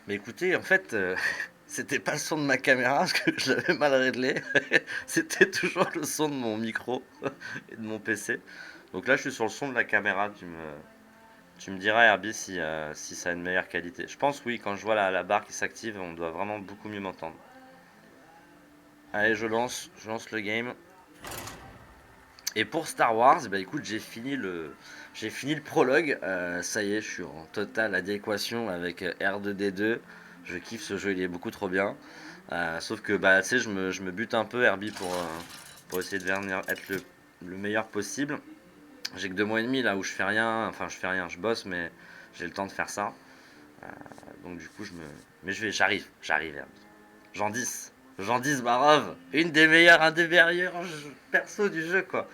Mais écoutez, en fait, c'était pas le son de ma caméra parce que je l'avais mal réglé. C'était toujours le son de mon micro et de mon PC. Donc là, je suis sur le son de la caméra. Tu me diras, Herbie, si ça a une meilleure qualité. Je pense, oui, quand je vois la barre qui s'active, on doit vraiment beaucoup mieux m'entendre. Allez, je lance le game. Et pour Star Wars, bah écoute, j'ai fini le prologue. Ça y est, je suis en totale adéquation avec R2D2. Je kiffe ce jeu, il est beaucoup trop bien. Sauf que bah tu sais, je me bute un peu Herbie pour essayer de venir être le meilleur possible. J'ai que 2 mois et demi là où je fais rien, enfin je fais rien, je bosse mais j'ai le temps de faire ça. Donc du coup mais j'arrive Herbie. J'en 10 Barov, un des meilleurs persos du jeu quoi.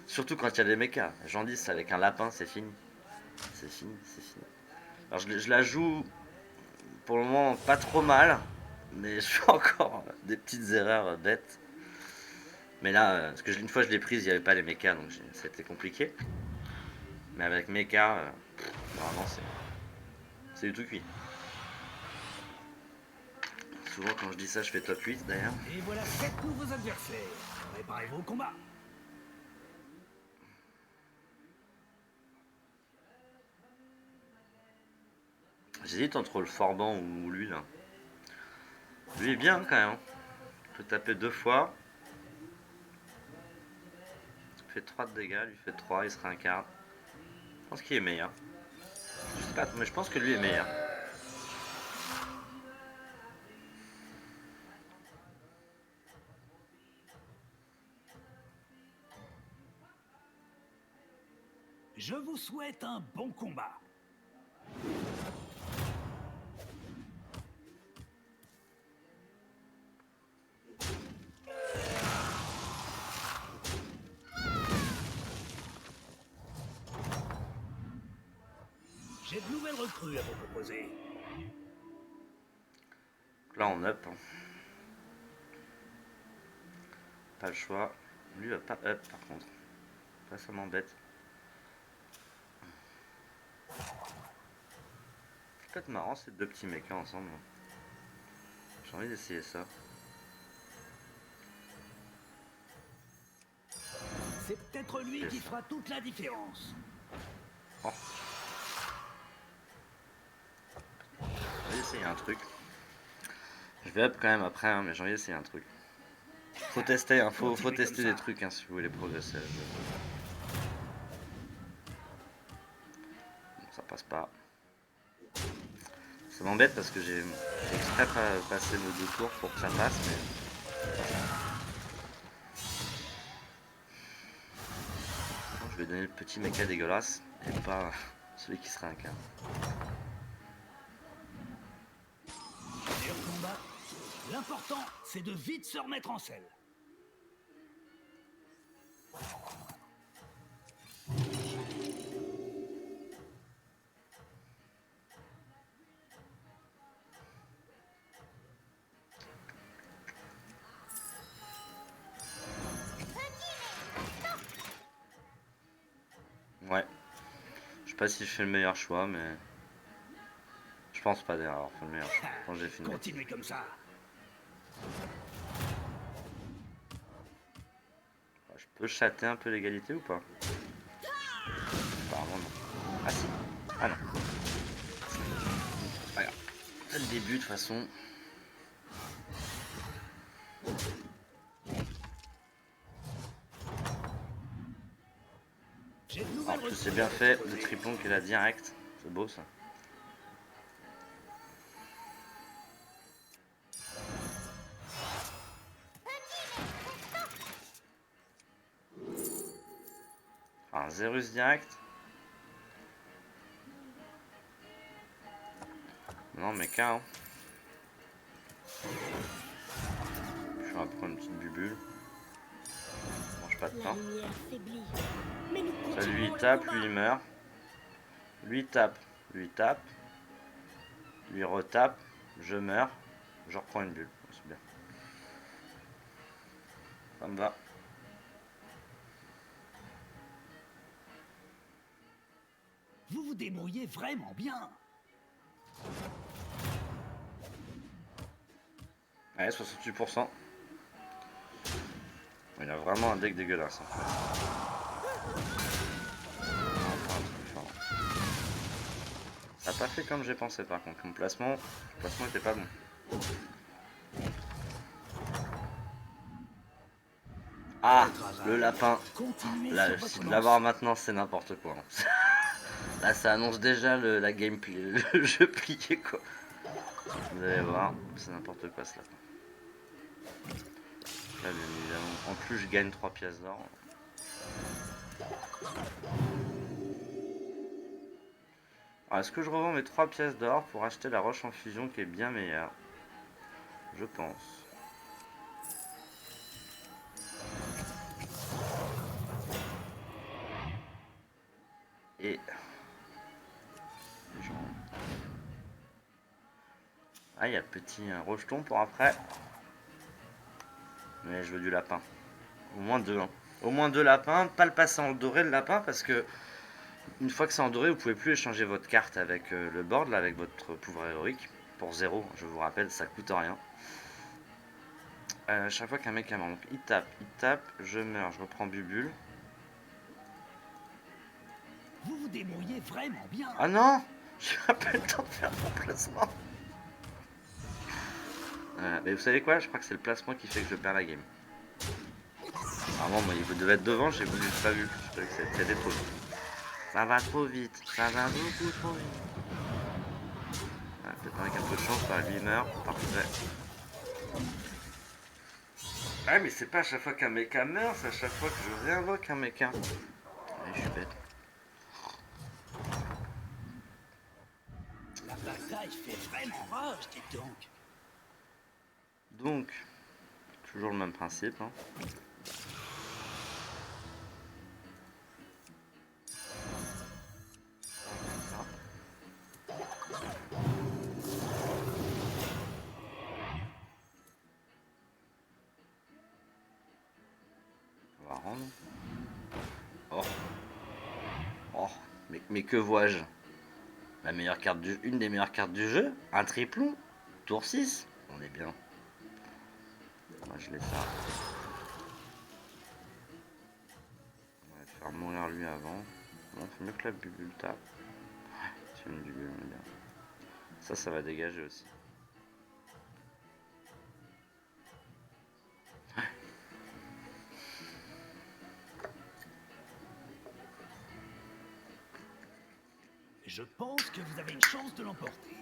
Surtout quand il y a des mechas. J'en 10 avec un lapin, c'est fini. C'est fini, c'est fini. Alors je la joue pour le moment pas trop mal, mais je fais encore des petites erreurs bêtes. Mais là, parce que une fois je l'ai prise, il n'y avait pas les mechas, donc c'était compliqué. Mais avec mecha, vraiment c'est du tout cuit. Souvent quand je dis ça, je fais top 8 d'ailleurs. Et voilà 7 nouveaux adversaires. Préparez-vous au combat. J'hésite entre le Forban ou lui là. Lui est bien quand même. Je peux taper 2 fois. Il fait 3 de dégâts, lui fait 3, il se réincarne. Je pense qu'il est meilleur. Je sais pas, mais je pense que lui est meilleur. Je vous souhaite un bon combat. J'ai de nouvelles recrues à vous proposer. Là on up. Hein. Pas le choix. Lui va pas up par contre. Ça, ça m'embête. C'est peut-être marrant ces deux petits mechas ensemble. J'ai envie d'essayer ça. C'est peut-être lui qui Ça. fera toute la différence. Oh. J'ai envie d'essayer un truc. Je vais up quand même après, hein, mais j'ai envie d'essayer un truc. Faut tester, hein, faut tester des trucs hein, si vous voulez progresser. Bon, ça passe pas. Ça m'embête parce que j'ai exprès passé nos 2 tours pour que ça passe, mais je vais donner le petit mecha dégueulasse et pas celui qui sera un cas. Meilleur combat. L'important, c'est de vite se remettre en selle. Ouais. Je sais pas si je fais le meilleur choix, mais je pense pas d'ailleurs avoir fait le meilleur choix. Je pense que j'ai fait une bêtise. Continuez comme ça. Je peux chatter un peu l'égalité ou pas? Apparemment non. Ah si. Ah non. C'est pas grave. C'est le début de toute façon. J'ai de En nouvelles plus c'est recrues bien à vous fait, le proposer. triplon qu'elle a direct. C'est beau ça. Un Zerus direct. Non mais K hein. Je vais prendre une petite bubule. Mange pas de La pain. lumière faiblit, mais nous Ça lui il continuons le tape, combat. lui il meurt. Lui il tape, lui il tape. Lui il retape. Je meurs. Je reprends une bulle. C'est bien. Ça me va. Vous vous débrouillez vraiment bien. Ouais, 68%. Il a vraiment un deck dégueulasse. En fait. Enfin, un truc fort. Ça n'a pas fait comme j'ai pensé par contre. Le placement était pas bon. Ah, le lapin. Continuez Là, sur si votre de l'avoir lancée. maintenant, c'est n'importe quoi. Là, ça annonce déjà la gameplay, le jeu plié quoi. Vous allez voir, c'est n'importe quoi ce lapin. Là, bien évidemment, en plus, je gagne 3 pièces d'or. Alors, est-ce que je revends mes 3 pièces d'or pour acheter la roche en fusion qui est bien meilleure? Je pense. Et... Ah, il y a le petit rejeton pour après. Mais je veux du lapin. Au moins 2. Hein. Au moins 2 lapins. Pas le passer en doré le lapin parce que une fois que c'est en doré, vous pouvez plus échanger votre carte avec le board, là, avec votre pouvoir héroïque. Pour 0, je vous rappelle, ça coûte rien. Chaque fois qu'un mec a mort, donc il tape, je meurs, je reprends Bubule. Vous vous débrouillez vraiment bien. Ah non, j'ai pas le temps de faire mon placement. Mais vous savez quoi, je crois que c'est le placement qui fait que je perds la game. Normalement, moi, il devait être devant, j'ai pas vu. Je croyais que c'était trop vite. Ça va trop vite, ça va beaucoup trop vite. Peut-être avec un peu de chance, bah, lui il meurt, parfait. Ah mais c'est pas à chaque fois qu'un mecha meurt, c'est à chaque fois que je réinvoque un mecha. Ouais, je suis bête. La bataille fait vraiment rage, dites donc. Donc, toujours le même principe. Hein. On va rendre. Oh. Oh. Mais que vois-je? La meilleure carte une des meilleures cartes du jeu? Un triplon? Tour 6? On est bien. Moi je l'ai ça. On va faire mourir lui avant. Bon, c'est mieux que la bubule tape. Ouais, c'est une bubule, on est bien. Ça va dégager aussi. Je pense que vous avez une chance de l'emporter.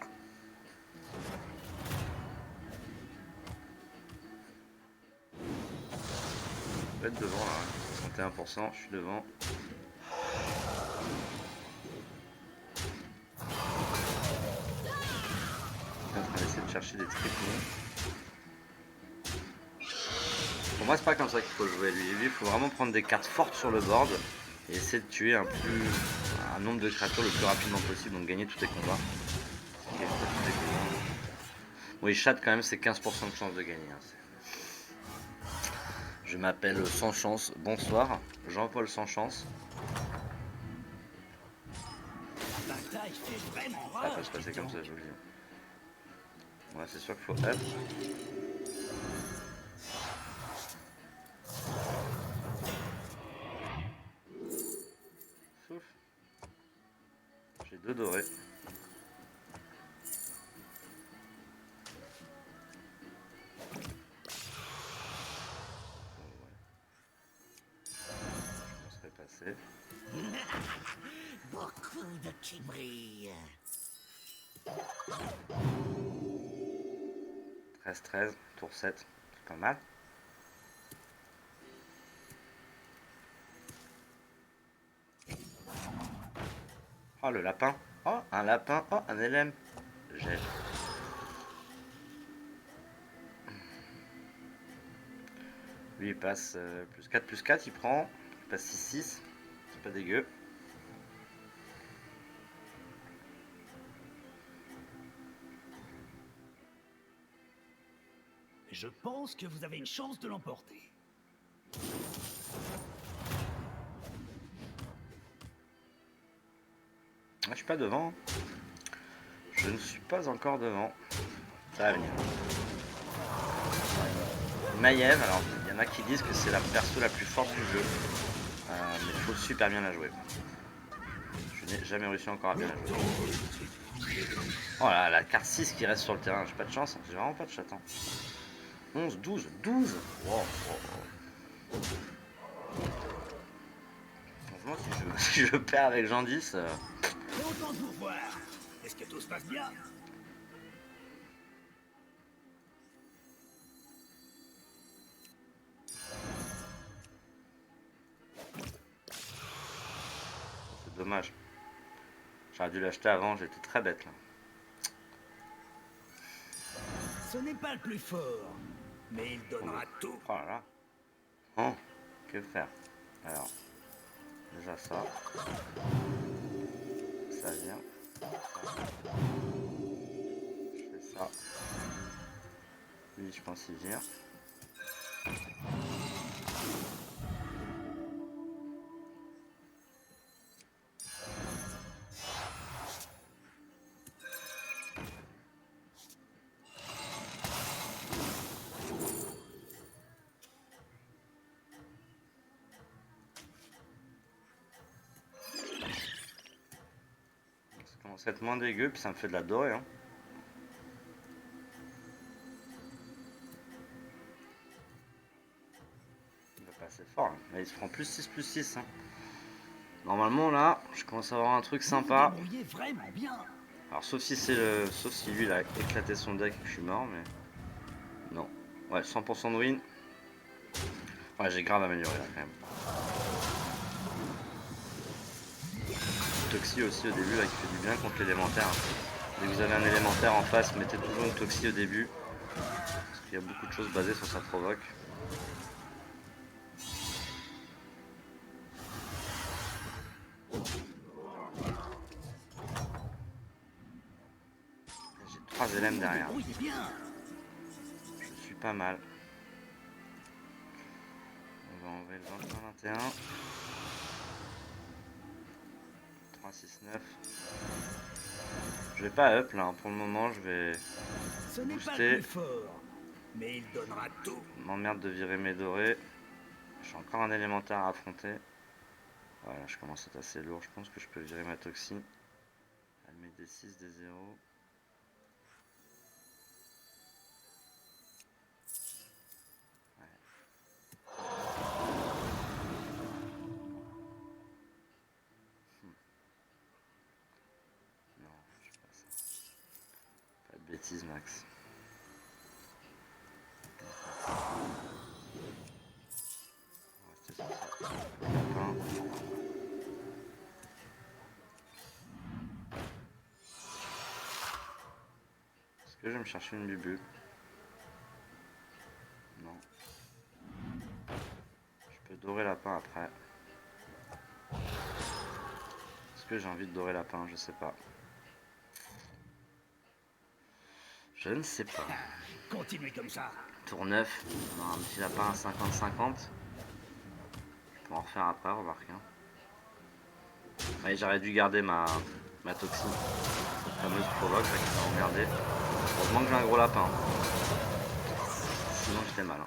Je vais être devant là, 61%, je suis devant. On va essayer de chercher des triplons. Pour moi, c'est pas comme ça qu'il faut jouer. Lui, il faut vraiment prendre des cartes fortes sur le board et essayer de tuer un nombre de créatures le plus rapidement possible, donc gagner tous les combats. Bon, il chatte quand même, c'est 15% de chance de gagner. Hein. Je m'appelle Sans Chance. Bonsoir, Jean-Paul Sans Chance. La bataille fait vraiment Ça va pas rage, se passer dites comme donc. ça, je vous le dis. Ouais, c'est sûr qu'il faut up. Souffle. J'ai 2 dorés. Je m'en serais passé. Beaucoup de qui brillent. 13-13, tour 7, c'est pas mal. Oh le lapin, oh un lapin, oh un LM. J'ai. Lui il passe plus 4, il prend. Il passe 6-6, c'est pas dégueu. Je pense que vous avez une chance de l'emporter. Ah, je suis pas devant. Je ne suis pas encore devant. Ça va venir. Maiev, alors il y en a qui disent que c'est la perso la plus forte du jeu. Mais il faut super bien la jouer. Je n'ai jamais réussi encore à bien la jouer. Oh là, la carte 6 qui reste sur le terrain, j'ai pas de chance, j'ai vraiment pas de chat. 11, 12, 12. Wow, wow. Franchement, si je perds avec Jean 10... Content de vous voir. Est-ce que tout se passe bien? C'est dommage. J'aurais dû l'acheter avant, j'étais très bête là. Ce n'est pas le plus fort, mais il donnera tout. Oh là là. Oh, que faire? Alors, déjà ça. Ça vient. Je fais ça. Lui, je pense qu'il vient. Ça commence à être moins dégueu, puis ça me fait de la dorée. Hein. Il va pas assez fort. Hein. Là, il se prend plus 6. Hein. Normalement, là, je commence à avoir un truc sympa. Vous vous vraiment bien. Alors, sauf si lui, il a éclaté son deck et que je suis mort, mais... Non. Ouais, 100% de win. Ouais, j'ai grave amélioré, là, quand même. Toxie aussi au début, là, qui fait du bien contre l'élémentaire. Dès que vous avez un élémentaire en face, mettez toujours une Toxie au début. Parce qu'il y a beaucoup de choses basées sur sa provoque. J'ai 3 éléments derrière. Je suis pas mal. On va enlever le 21-21. 3, 6, 9. Je vais pas up là, hein. Pour le moment je vais booster. Mais il donnera tout. M'emmerde de virer mes dorés. J'ai encore un élémentaire à affronter. Voilà, je commence à être assez lourd. Je pense que je peux virer ma toxine. Elle met des 6, des 0. Non, je fais pas ça. Pas de bêtises, Max. On va rester sur ça. Lapin. Est-ce que je vais me chercher une bubu? Non. Je peux dorer lapin après. Est-ce que j'ai envie de dorer lapin? Je sais pas. Je ne sais pas. Continuez comme ça. Tour 9. On a un petit lapin à 50-50. Je peux en refaire après, remarquez. Ouais, j'aurais dû garder ma toxine. Cette fameuse provoque là, qui m'a emmerdé. Heureusement que j'ai un gros lapin. Sinon j'étais mal.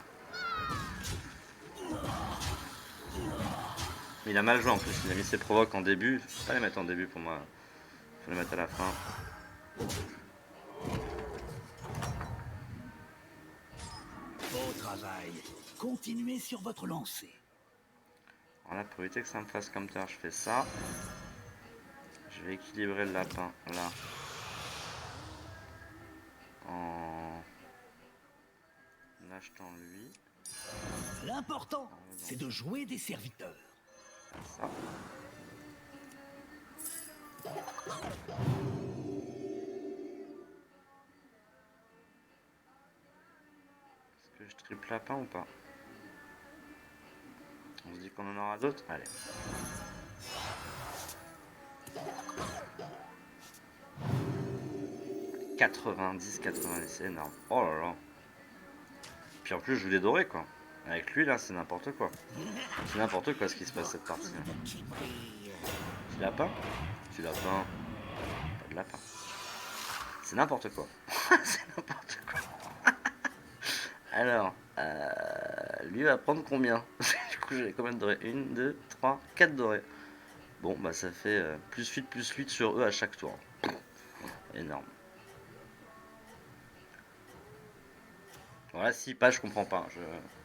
Mais il a mal joué en plus. Il a mis ses provoques en début. Faut pas les mettre en début pour moi. Faut les mettre à la fin. Beau travail. Continuez sur votre lancée. Alors là, pour éviter que ça me fasse comme ça, je fais ça. Je vais équilibrer le lapin là. En achetant lui. L'important, c'est de jouer des serviteurs. Ça. Est-ce que je triple lapin ou pas? On se dit qu'on en aura d'autres? Allez. « 90, c'est énorme. Oh là là. Puis en plus, je voulais dorer quoi. Avec lui là, c'est n'importe quoi. C'est n'importe quoi ce qui se passe cette partie. Petit lapin? Petit lapin. Pas de lapin. C'est n'importe quoi. C'est n'importe quoi. Alors, Lui va prendre combien? Du coup, j'avais combien de dorés? 1, 2, 3, 4 dorés. Bon, bah ça fait plus 8 sur eux à chaque tour. Énorme. Voilà, si pas, je comprends pas.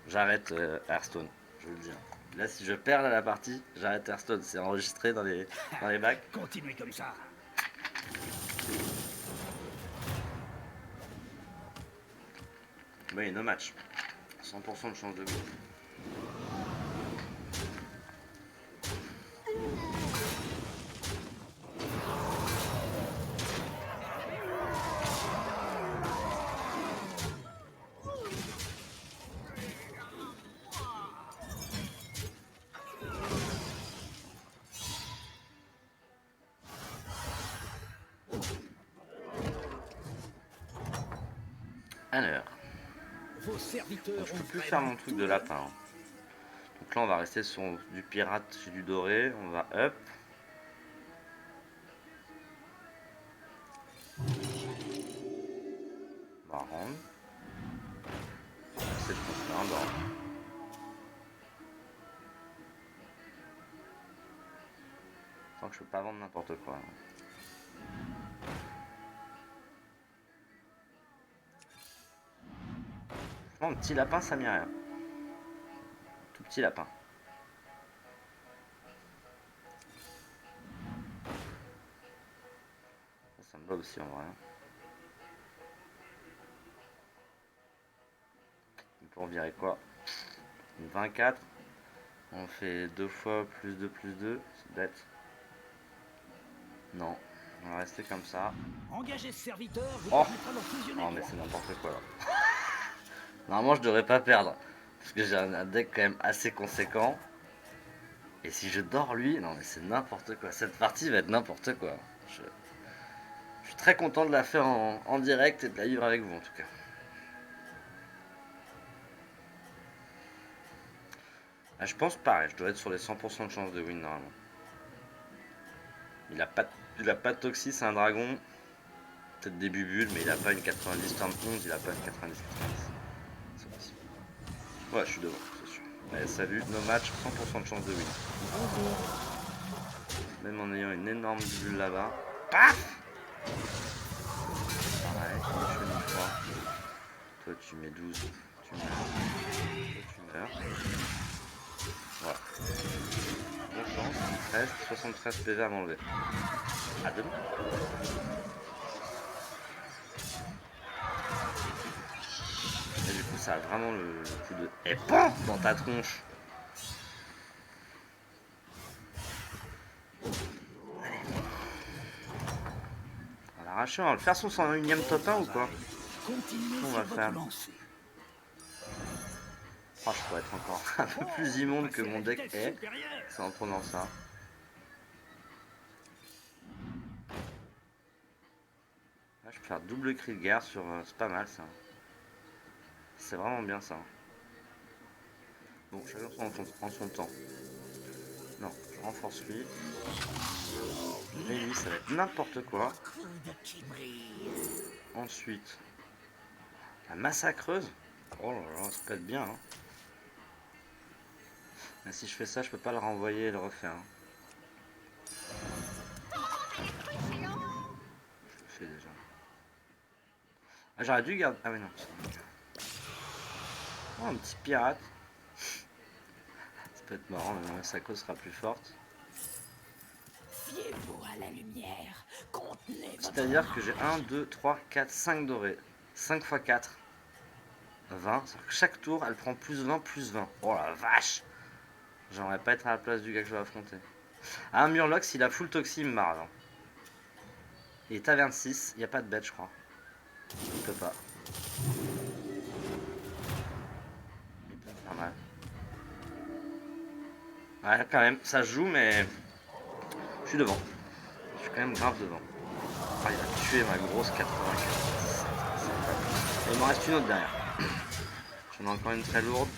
J'arrête Hearthstone, je vous le dis. Là, si je perds la partie, j'arrête Hearthstone. C'est enregistré dans les bacs. Continuez comme ça. Oui, no match. 100% de chance de gagner. Alors, Vos serviteurs je peux ont plus vraiment faire mon truc tout de lapin. Hein. Donc là, on va rester sur du pirate et du doré. On va up. On va rendre. C'est le truc là, on va rendre. Tant que je peux pas vendre n'importe quoi. Franchement, un petit lapin, ça m'irait. Tout petit lapin. Ça me va aussi en vrai. On peut en virer quoi? Une 24. On fait 2 fois plus 2. C'est bête. Non. On va rester comme ça. Engagez ce serviteur, vous Oh, permettra d'en fusionner non mais 3. c'est n'importe quoi là. Normalement je devrais pas perdre. Parce que j'ai un deck quand même assez conséquent. Et si je dors lui, non mais c'est n'importe quoi. Cette partie va être n'importe quoi. Je suis très content de la faire en direct et de la vivre avec vous en tout cas. Ah, je pense pareil, je dois être sur les 100% de chance de win normalement. Il a pas de toxie, c'est un dragon. Peut-être des bubules, mais il a pas une 90 turn 11, il a pas une 90-90. C'est possible. Ouais, je suis devant, c'est sûr. Allez, salut, no match, 100% de chance de win. Même en ayant une énorme bulle là-bas. Paf! Pareil, je fais une fois. Toi, tu mets 12, tu meurs. Toi, tu meurs. Voilà. Bonne chance, 13, 73 PV à m'enlever. À demain. Et du coup, ça a vraiment le coup de. Et PAM dans ta tronche. Allez. On va l'arracher, on va le faire son 101ème top 1 ou quoi? Continuez On sur va le votre faire. lancée. Oh, je pourrais être encore un peu plus immonde que mon deck est. Supérieure. C'est en prenant ça. Là, je peux faire double cri de guerre sur. C'est pas mal ça. C'est vraiment bien ça. Bon, chacun en son temps. Non, je renforce lui. Et lui, ça va être n'importe quoi. Ensuite, la massacreuse. Oh là là, ça peut être bien. Hein. Mais si je fais ça, je peux pas le renvoyer et le refaire. Hein. Je le fais déjà. Ah, j'aurais dû garder. Ah, mais non. Oh, un petit pirate. Ça peut être marrant, mais la massacreuse sera plus forte. Fiez-vous à la lumière. Contenez votre C'est-à-dire que j'ai 1, 2, 3, 4, 5 dorés. 5 x 4. 20. Que chaque tour, elle prend plus 20, plus 20. Oh la vache! J'aimerais pas être à la place du gars que je vais affronter. Ah, un Murloc, s'il a full toxi, il me marre. Hein. Il est à 26. Il n'y a pas de bête, je crois. Il peut pas. Il peut faire mal. Ouais, quand même. Ça se joue, mais... Je suis devant. Je suis quand même grave devant. Ah, il a tué ma grosse 84. Et il m'en reste une autre derrière. J'en ai encore une très lourde.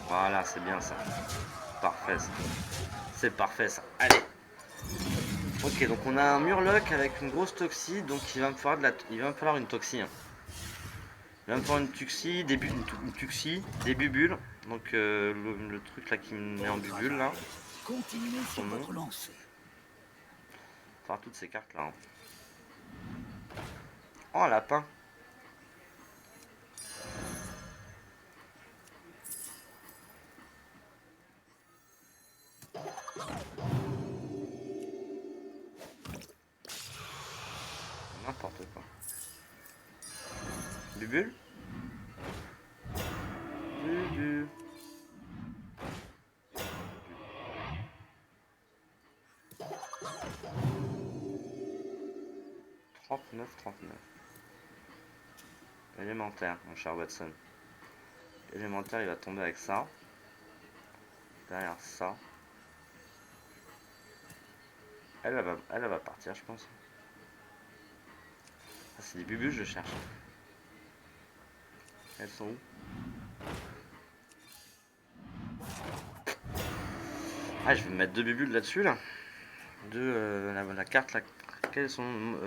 Voilà, c'est bien ça. Parfait ça. C'est parfait ça. Allez. Ok, donc on a un Murloc avec une grosse toxie, donc il va me falloir, il va me falloir une toxie. Hein. Il va me falloir une tuxie, une tuxie, des bubules. Donc le truc là qui me met en bubule là. Continuez sur Son nom. votre lancée. Faire toutes ces cartes là. Hein. Oh, un lapin. N'importe quoi. Bubule. Bubule. 39. Élémentaire, mon cher Watson. Élémentaire, il va tomber avec ça. Derrière ça. Elle va partir, je pense. Ah, c'est des bubules, je cherche. Elles sont où? Ah, je vais mettre 2 bubules là-dessus, là. La carte, là. Quels sont...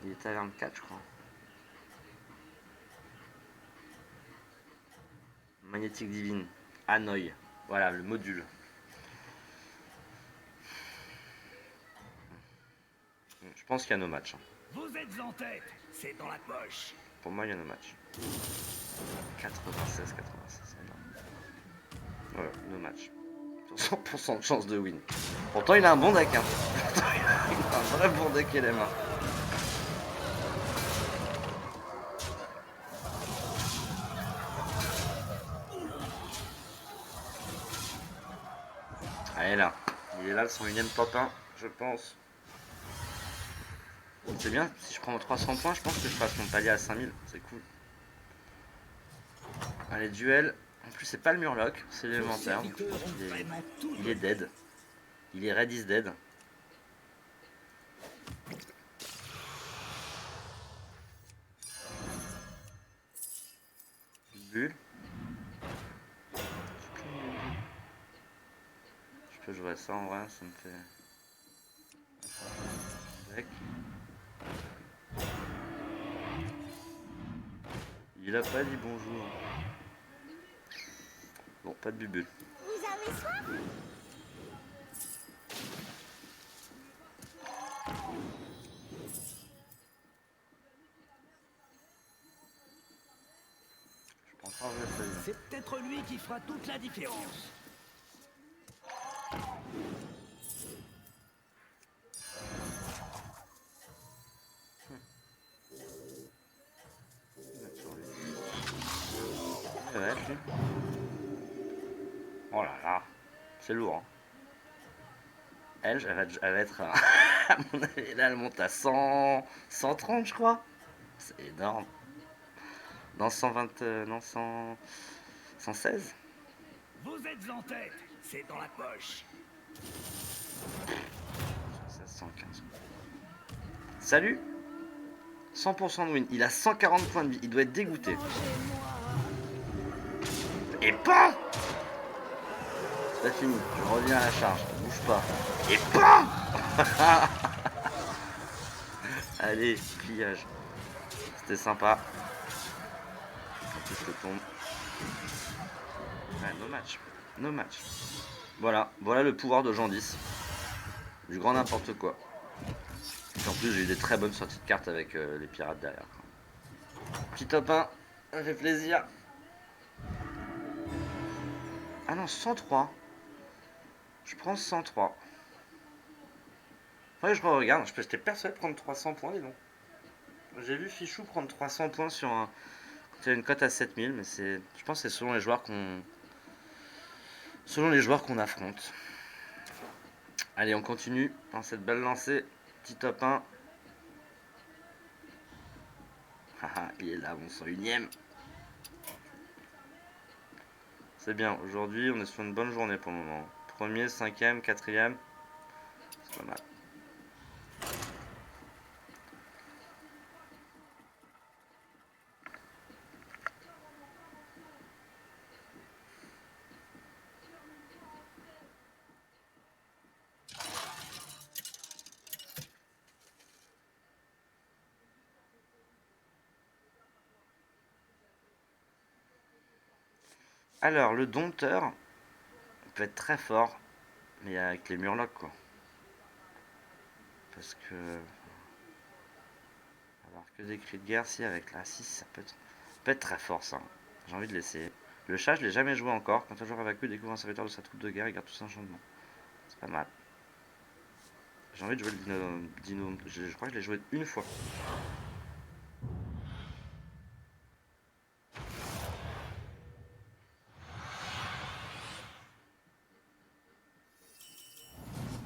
il est à 24, je crois. Magnétique divine. Hanoï. Voilà, le module. Je pense qu'il y a nos matchs. Hein. Vous êtes en tête, c'est dans la poche. Pour moi, il y a nos matchs. 96. Voilà, nos matchs. 100% de chance de win. Pourtant, il a un bon deck. Hein. Pourtant, il a un vrai bon deck LMA. Allez là. Il est là, le 101ème top 1, je pense. C'est bien, si je prends 300 points, je pense que je passe mon palier à 5000. C'est cool. Allez, duel. En plus, c'est pas le Murloc, c'est l'élémentaire. Il est dead. Il est Red is dead. Bulle. Je peux jouer ça en vrai, ça me fait... Deck. Il a pas dit bonjour. Bon, pas de bubule. Vous avez soin? Je prends pas un vrai. C'est peut-être lui qui fera toute la différence. Ouais, lui. Oh là là, c'est lourd. Hein. Elle va être à mon avis, là, elle monte à 130, je crois. C'est énorme. Dans 120, non, 116. Vous êtes en tête, c'est dans la poche. 116, 115. Salut. 100% de win. Il a 140 points de vie. Il doit être dégoûté. Et pas. C'est pas fini. Je reviens à la charge. Bouge pas. Et pas. Allez, pliage. C'était sympa. En plus, je tombe. Ouais, no match. Voilà le pouvoir de Jean 10. Du grand n'importe quoi. Et en plus, j'ai eu des très bonnes sorties de cartes avec les pirates derrière. Petit top 1, ça fait plaisir. Ah non, 103. Je prends 103. Ouais, je regarde, j'étais persuadé de prendre 300 points, dis donc. J'ai vu Fichou prendre 300 points sur un... Il y a une cote à 7000, mais c'est... Je pense que c'est selon les joueurs qu'on... Selon les joueurs qu'on affronte. Allez, on continue dans cette belle lancée. Petit top 1. Haha, il est là, mon 101ème. C'est bien, aujourd'hui on est sur une bonne journée pour le moment. Premier, 5ème, 4ème. C'est pas mal. Alors, le dompteur peut être très fort, mais avec les murlocs, quoi. Parce que... Alors que des cris de guerre, si avec la 6, ça peut être très fort, ça. J'ai envie de l'essayer. Le chat, je l'ai jamais joué encore. Quand un joueur évacue, découvre un serviteur de sa troupe de guerre, il garde tous ses enchantements. C'est pas mal. J'ai envie de jouer le dino. Je crois que je l'ai joué une fois.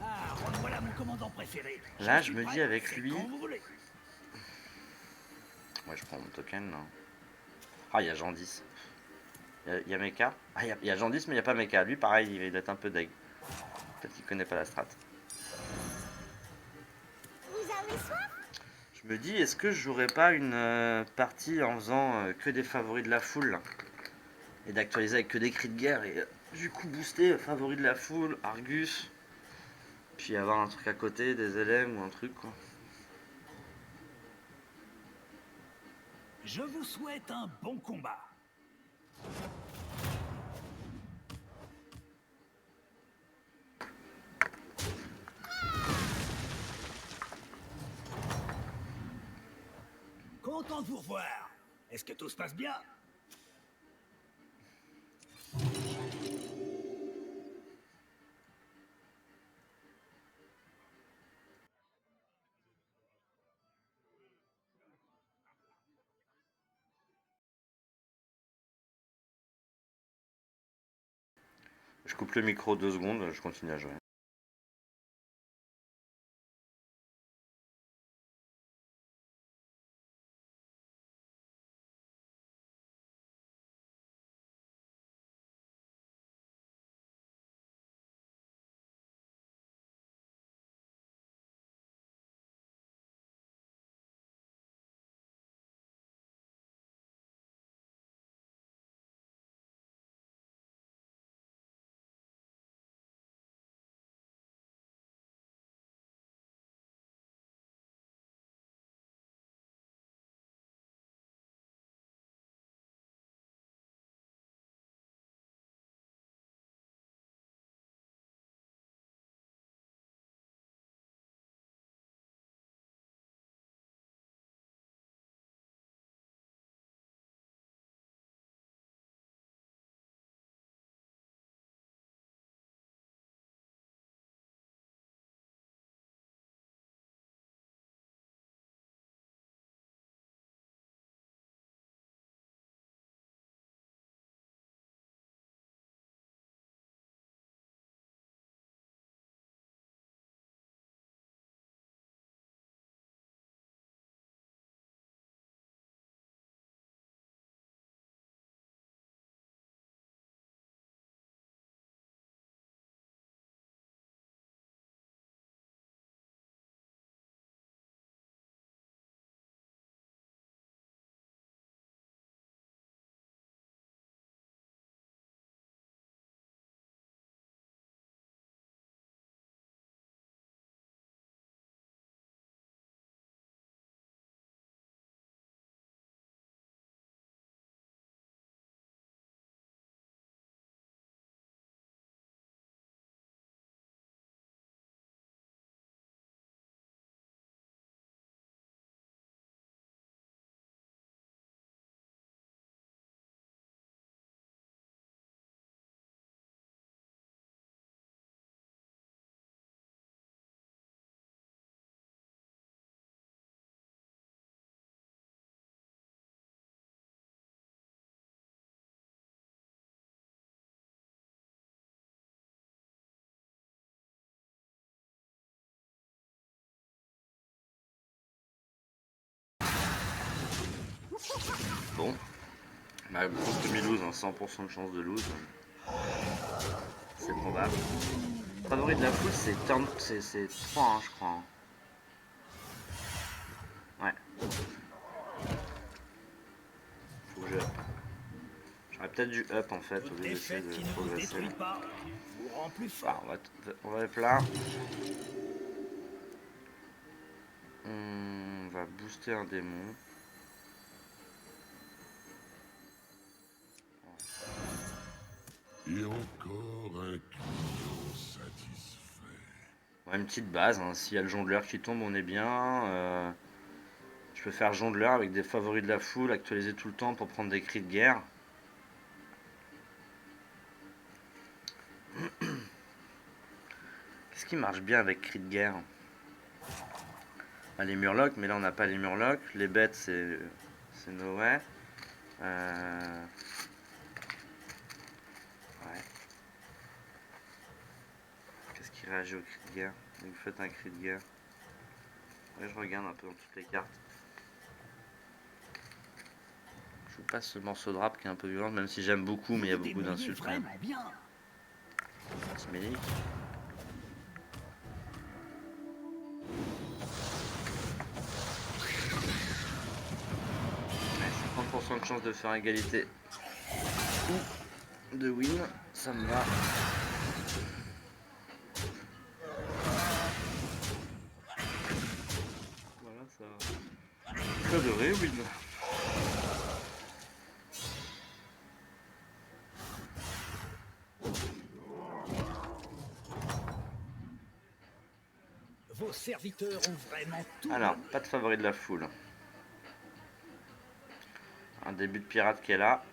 Ah, voilà mon commandant préféré. Là, Je je suis me prêt, dis avec c'est lui... quand vous voulez. Ouais, je prends mon token, là. Ah, il y a Jandis. Il y a Mecha. Ah, il y a Jandis, mais il n'y a pas Mecha. Lui, pareil, il va être un peu deg. Peut-être qu'il connaît pas la strat. Vous avez soif? Je me dis, est-ce que je jouerais pas une partie en faisant que des favoris de la foule là, et d'actualiser avec que des cris de guerre et du coup booster favoris de la foule, Argus, puis avoir un truc à côté, des LM ou un truc quoi. Je vous souhaite un bon combat. Content de vous revoir. Est-ce que tout se passe bien? Je coupe le micro 2 secondes, je continue à jouer. Bon, bah, je pense que mi-lose, hein, 100% de chance de lose. C'est probable. Favori de la foule, c'est 3, hein, je crois. Hein. Ouais. Faut que je up. J'aurais peut-être dû up en fait, au lieu d'essayer Défaite qui de ne vous progresser. détruit pas vous rend plus Bah, fort. on va up là. On va booster un démon. Et encore un client satisfait. Ouais, une petite base, hein. S'il y a le jongleur qui tombe, on est bien. Je peux faire jongleur avec des favoris de la foule, actualiser tout le temps pour prendre des cris de guerre. Qu'est-ce qui marche bien avec cris de guerre? Ah, les murlocs, mais là on n'a pas les murlocs. Les bêtes, c'est no way. Ouais. Qu'est-ce qui réagit au cri de guerre? Vous faites un cri de guerre. Ouais, je regarde un peu dans toutes les cartes. Je joue pas ce morceau de rap qui est un peu violent, même si j'aime beaucoup, mais il y a beaucoup d'insultes quand même. Vraiment bien. Smélique. Ouais, 50% de chance de faire égalité ou de win, ça me va. Voilà, ça. J'adorais win. Vos serviteurs ont vraiment tout. Alors, pas de favori de la foule. Un début de pirate qui est là.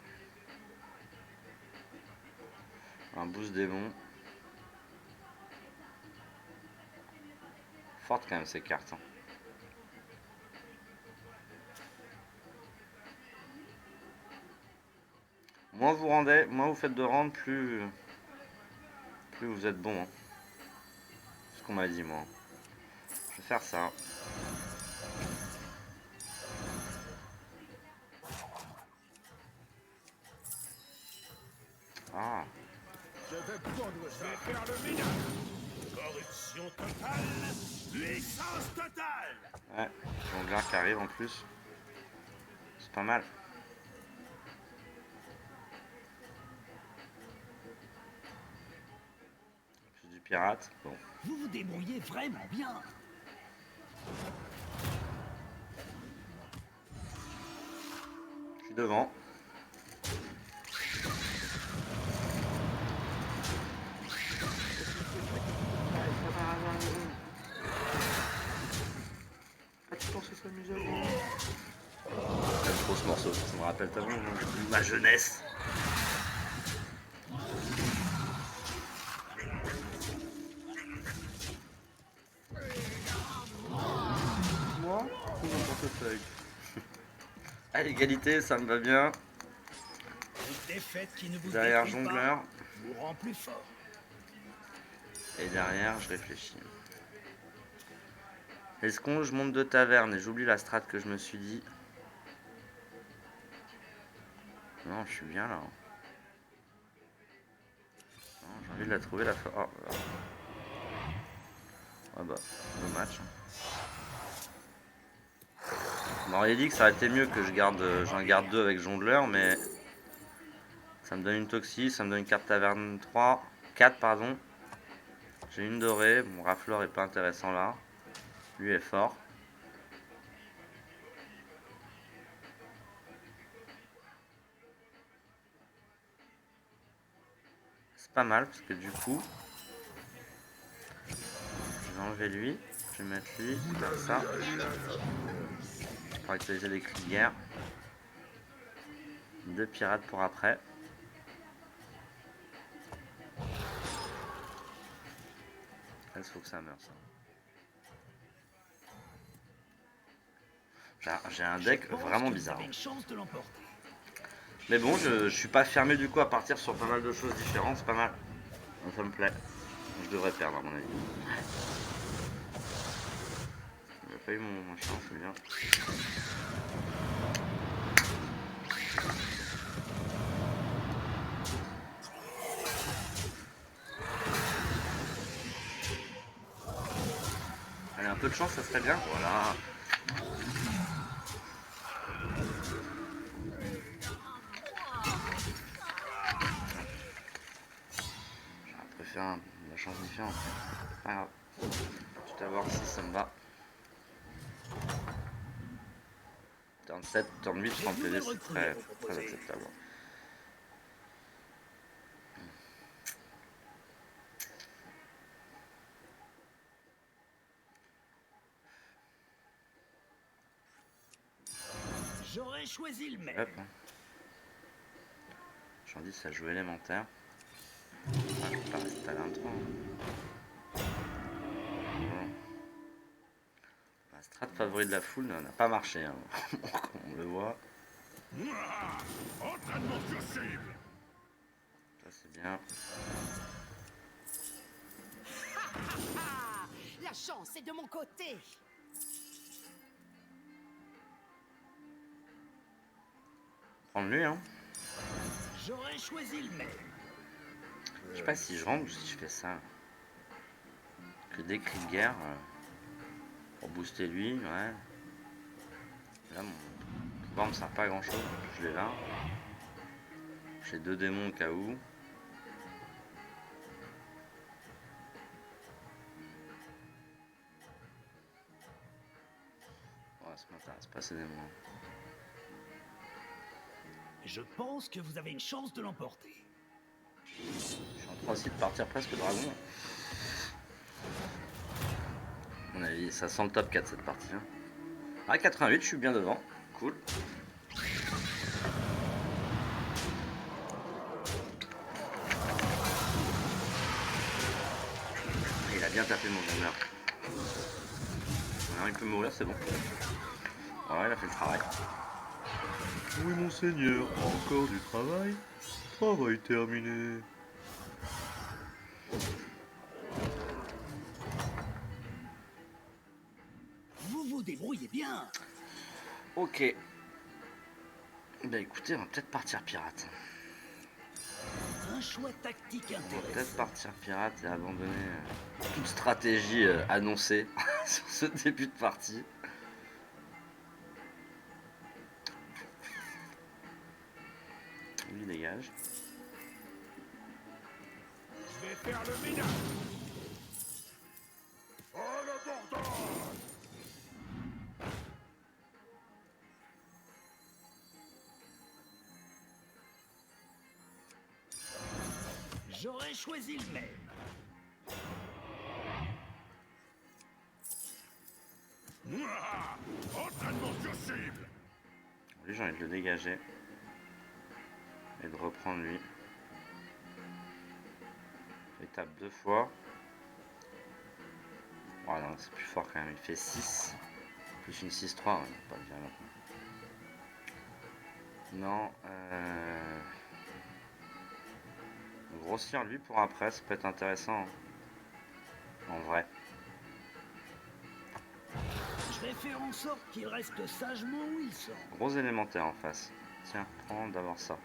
Un boost démon. Forte quand même ces cartes. Hein. Moins vous rendez, moins vous faites de rendre, plus vous êtes bon. Hein. C'est ce qu'on m'a dit moi. Je vais faire ça. Ah. Je vais faire le ménage. Corruption totale, puissance totale. Ouais, jongleur qui arrive en plus. C'est pas mal. Plus du pirate. Bon. Vous vous débrouillez vraiment bien. Je suis devant. Ah, tu penses que c'est amusant? J'aime trop ce morceau, ça me rappelle tellement ma jeunesse. Moi, ou mon portefeuille? À l'égalité, ça me va bien. Une défaite qui ne vous Derrière détruit jongleur. pas vous rend plus fort. Et derrière, je réfléchis. Est-ce qu'on je monte de taverne et j'oublie la strat que je me suis dit? Non, je suis bien là. Non, j'ai envie de la trouver la fois. Oh, voilà. Ah bah, le match. On m'aurait dit que ça aurait été mieux que j'en garde deux avec jongleur, mais ça me donne une toxie, ça me donne une carte taverne 3, 4 pardon. J'ai une dorée, mon rafleur est pas intéressant là. Lui est fort. C'est pas mal parce que du coup, je vais enlever lui, je vais mettre lui, comme ça. Pour actualiser les cris de guerre. Deux pirates pour après. Il faut que ça meure ça. J'ai un deck vraiment bizarre. Une chance de l'emporter. Mais bon, je suis pas fermé du coup à partir sur pas mal de choses différentes, c'est pas mal. Ça me plaît. Je devrais perdre à mon avis. J'ai pas eu mon machin, c'est bien. Allez, un peu de chance, ça serait bien. Voilà. J'aurais préféré la chance différente. Pas grave. Tout à voir si ça me va. Turn 7, turn 8, 30 PV, c'est très acceptable. J'aurais choisi le Hop. même. J'en dis ça joue élémentaire. Ah, je peux pas rester à l'intro. Bon. La strat favori de la foule n'a pas marché, hein. On le voit. Entraînement sur cible. Ça c'est bien. Ah, la chance est de mon côté. Prendre lui, hein. J'aurais choisi le même. Je sais pas si je rentre ou si je fais ça. Que des cris de guerre. Pour booster lui, ouais. Là, mon pouvoir me sert pas à grand chose. Je l'ai là. J'ai 2 démons au cas où. Ouais, ça m'intéresse pas ces démons. Je pense que vous avez une chance de l'emporter. Je suis en train aussi de partir presque dragon. À mon avis, ça sent le top 4 cette partie. Hein. Ah, 88, je suis bien devant. Cool. Il a bien tapé mon bonheur. Maintenant, il peut mourir, c'est bon. Ouais, il a fait le travail. Oui, monseigneur, encore du travail. Travail terminé. Vous vous débrouillez bien. Ok. Bah écoutez, on va peut-être partir pirate. Un choix tactique On va peut-être intéressant. partir pirate et abandonner toute stratégie annoncée sur ce début de partie. Lui dégage. Je vais faire le ménage. Oh l'abordage. J'aurais choisi le même. Entraînement sur cible. Lui, j'ai envie de le dégager. Et de reprendre lui. Il tape 2 fois. Oh non, c'est plus fort quand même. Il fait 6. Plus une 6-3. Ouais, pas le dire maintenant. Non. Grossir lui pour après, ça peut être intéressant. Hein. En vrai. Je vais faire en sorte qu'il reste sagement où ils sont. Gros élémentaire en face. Tiens, prends d'abord ça.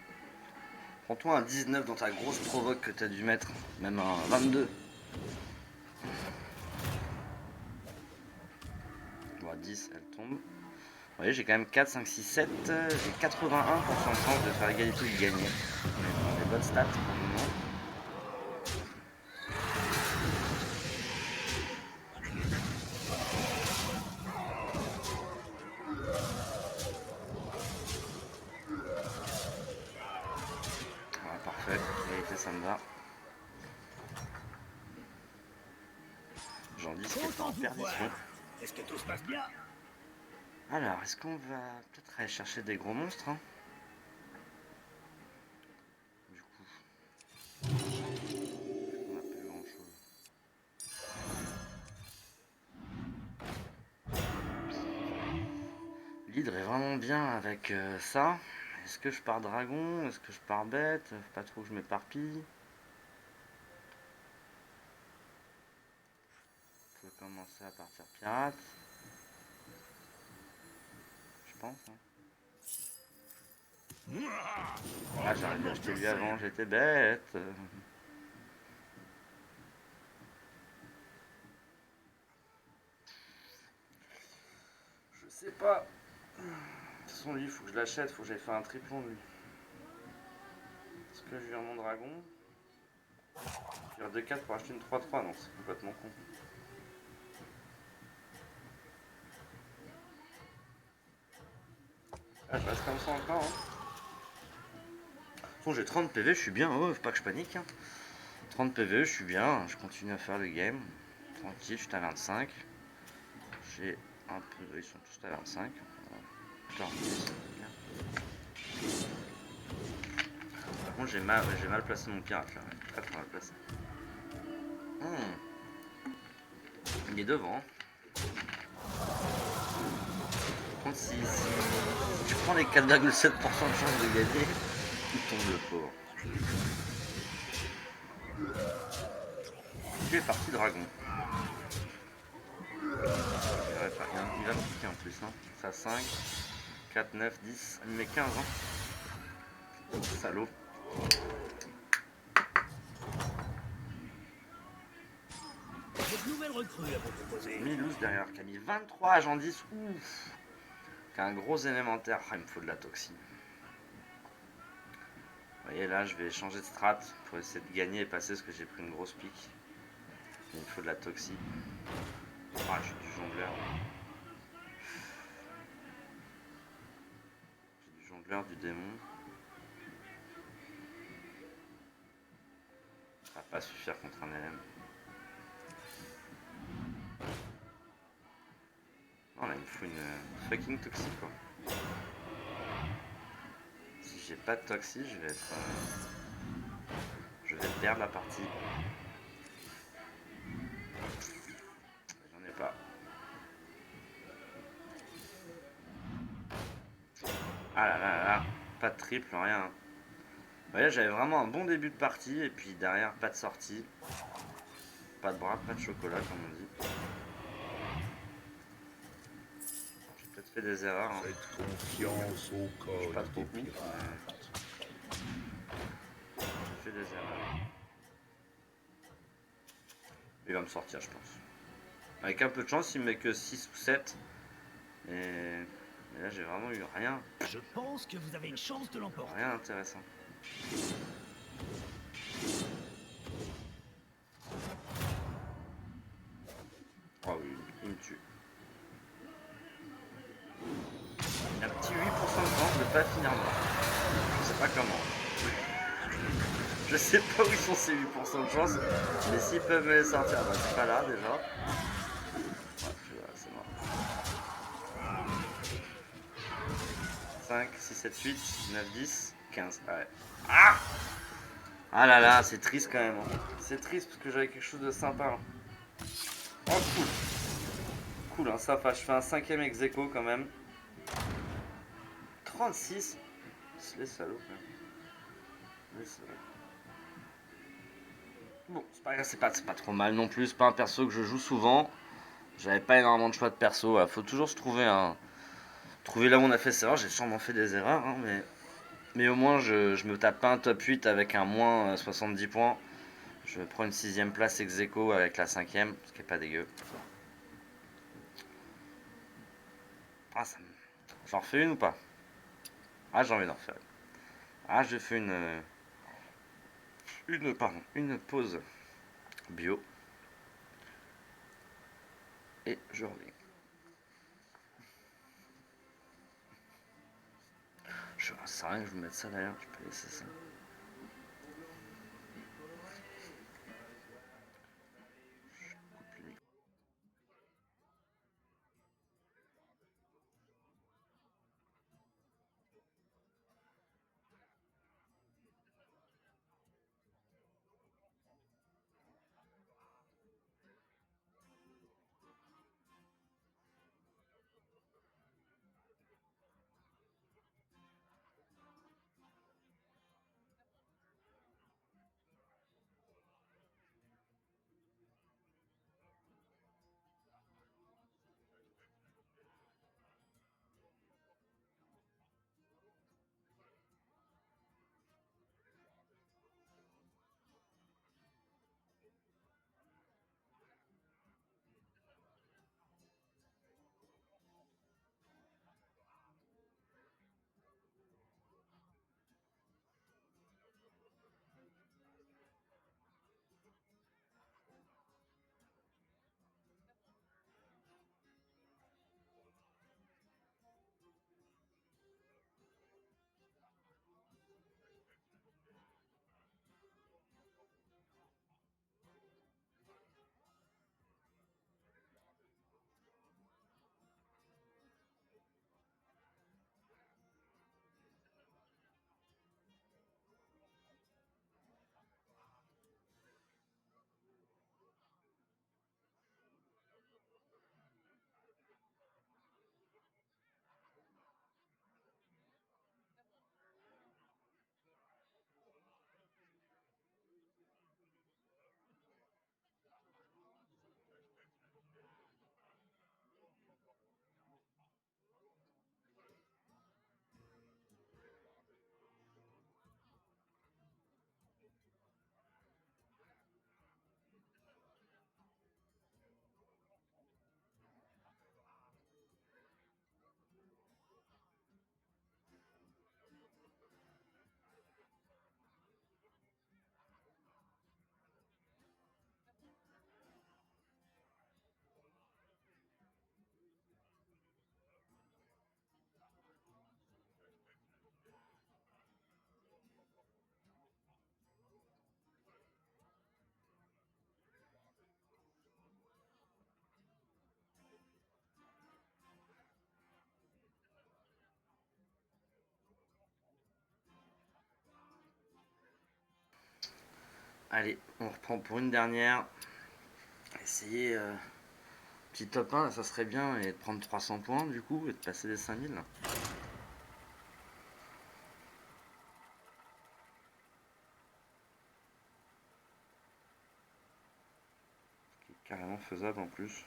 Prends-toi un 19 dans ta grosse provoque que t'as dû mettre. Même un 22. Bon, 10, elle tombe. Vous voyez, j'ai quand même 4, 5, 6, 7. J'ai 81% de chance de faire égalité ou de gagner. On est dans des bonnes stats pour le moment. Voilà, parfait. Égalité, ça me va. J'en dis qui est Content en de vous perdition. voir. Est-ce que tout se passe bien? Alors, est-ce qu'on va peut-être aller chercher des gros monstres hein du coup, on n'a pas eu grand-chose. L'hydre est vraiment bien avec ça. Est-ce que je pars dragon? Est-ce que je pars bête? Faut pas trop que je m'éparpille. On peut commencer à partir pirate. Je pense. Hein. Ah, j'aurais dû acheter lui avant, j'étais bête. Je sais pas. De toute façon, lui, il faut que je l'achète, faut que j'aille faire un triplon lui. Est-ce que je vire mon dragon? Je vire 2-4 pour acheter une 3-3, non, c'est complètement con. Ah, je reste comme ça encore. Hein. De toute façon, j'ai 30 PV, je suis bien. Oh, faut pas que je panique. Hein. 30 PV, je suis bien. Je continue à faire le game. Tranquille, je suis à 25. J'ai un peu. Ils sont tous à 25. putain. Merde. Par contre, j'ai mal placé mon pirate là. Très très mal placé. Il est devant. Par contre, si tu prends les 4,7% de chance de gagner, il tombe le pauvre. Il est parti dragon. Il va me piquer en plus. Hein. Ça 5, 4, 9, 10. Il met 15 ans. Salaud. J'ai de nouvelles recrues à vous proposer. Milouz derrière qui a mis 23 agents 10. Ouf. Qui a un gros élémentaire. Ah, il me faut de la toxine. Vous voyez là, je vais changer de strat pour essayer de gagner et passer parce que j'ai pris une grosse pique. Il me faut de la toxie. Ah, j'ai du jongleur. J'ai du jongleur, du démon. Ça va pas suffire contre un LM. Oh là, il me faut une fucking toxie quoi. Si j'ai pas de toxie, je vais être. Je vais perdre la partie. J'en ai pas. Ah là là là, pas de triple, rien. Vous voyez, j'avais vraiment un bon début de partie et puis derrière, pas de sortie. Pas de bras, pas de chocolat comme on dit. J'ai peut-être fait des erreurs. Hein. Faites confiance au Je suis pas code trop des ouf. pirates. J'ai fait des erreurs. Il va me sortir, je pense. Avec un peu de chance, il me met que 6 ou 7. Et là, j'ai vraiment eu rien. Je pense que vous avez une chance de l'emporter. Rien d'intéressant. Oh oui, il me tue. Il a un petit 8% de chance de pas finir mort. Je sais pas comment. Je sais pas où ils sont ces 8% de chance, mais s'ils peuvent me les sortir, bah c'est pas là déjà. Ouais, c'est mort. 5, 6, 7, 8, 9, 10, 15. Ouais. Ah, ah là là, c'est triste quand même. Hein. C'est triste parce que j'avais quelque chose de sympa. Hein. Oh cool. Cool, hein, ça va, je fais un 5ème ex aequo quand même. 36. Les salauds quand même. Les salauds. Bon, c'est pas trop mal non plus. C'est pas un perso que je joue souvent. J'avais pas énormément de choix de perso. Il faut toujours se trouver trouver là où on a fait ses erreurs. J'ai sûrement fait des erreurs, hein, mais au moins je me tape pas un top 8 avec un moins 70 points. Je prends une 6ème place ex aequo avec la 5ème, ce qui est pas dégueu. Ah, j'en refais une ou pas? Ah, j'ai envie d'en refaire une. Ah, je fais une pause bio. Et je reviens. Je sais rien que je vais mettre ça d'ailleurs, je peux laisser ça. allez, on reprend pour une dernière. Essayer petit top 1, ça serait bien, et de prendre 300 points du coup, et de passer des 5000. Qui est carrément faisable en plus.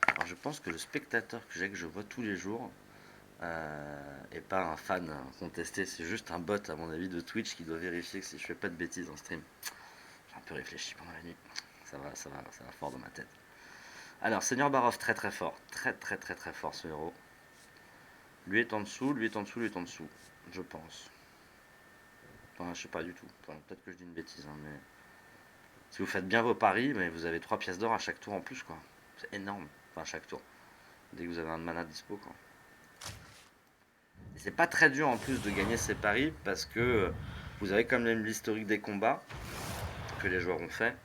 Alors je pense que le spectateur que je vois tous les jours, et pas un fan contesté, c'est juste un bot à mon avis de Twitch qui doit vérifier que si je fais pas de bêtises en stream. J'ai un peu réfléchi pendant la nuit, ça va fort dans ma tête. Alors Seigneur Barov, très très fort, très fort ce héros. Lui est en dessous, lui est en dessous, lui est en dessous, je pense. Enfin, je sais pas du tout, enfin, peut-être que je dis une bêtise, hein, mais si vous faites bien vos paris, mais vous avez 3 pièces d'or à chaque tour en plus, quoi. C'est énorme, enfin à chaque tour, dès que vous avez un mana dispo, quoi. C'est pas très dur en plus de gagner ces paris parce que vous avez quand même l'historique des combats que les joueurs ont fait.